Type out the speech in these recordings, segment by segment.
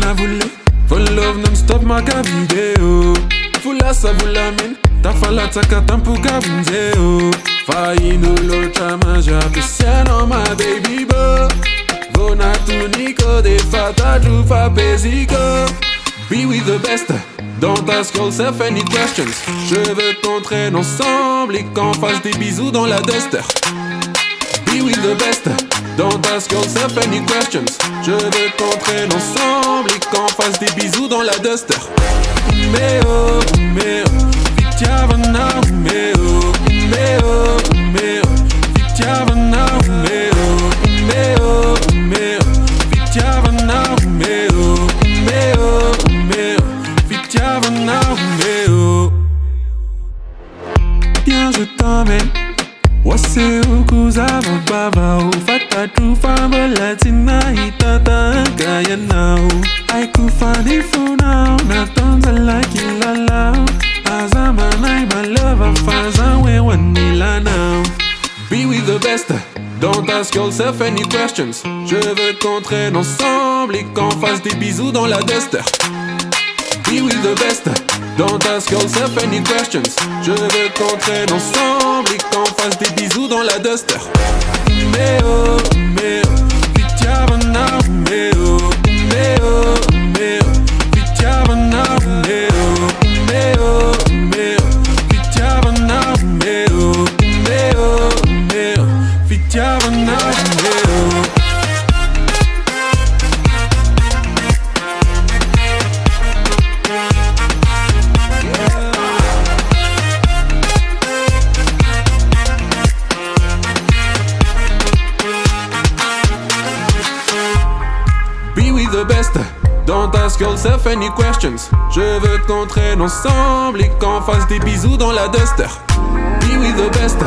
a voulu. Full love non-stop maka video. Fula sa vulamin, ta fala taka tampu kabunzeo. Faino lo chama ja pisano my baby boy. Vona tuniko de fata jufa pesico. Be with the best. Don't ask yourself any questions. Je veux qu'on traîne ensemble et qu'on fasse des bisous dans la duster. Be with the best. Don't ask yourself any questions. Je veux qu'on traîne ensemble et qu'on fasse des bisous dans la duster. Meo, Fitiavana, meo, Fitiavana, meo, Fitiavana, Fitiavana, meo. Tiens, je t'emmène. Wase ukuzava baba ufata tufamba latina hitata gaya now. I could find it for now, not tonza like ilala. Azamanai my lover faza we wanila now. Be with the best, don't ask yourself any questions. Je veux qu'on traîne ensemble et qu'on fasse des bisous dans la duster. Be with the best, don't ask yourself any questions. Je veux qu'on traîne ensemble et qu'on fasse des bisous dans la duster. Meo, Fitiavana, meo, Fitiavana, meo, Fitiavana, meo, Fitiavana, meo. Be with the best, don't ask yourself any questions. Je veux qu'on traîne ensemble et qu'on fasse des bisous dans la duster. Be with the best,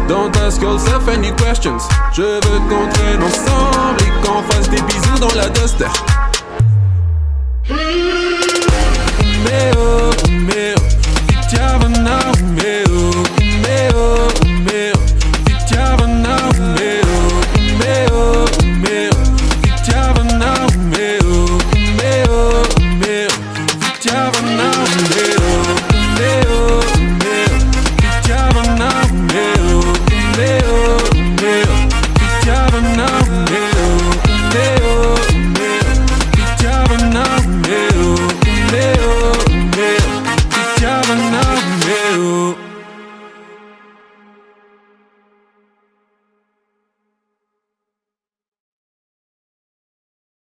don't ask yourself any questions. Je veux qu'on traîne ensemble et qu'on fasse des bisous dans la duster.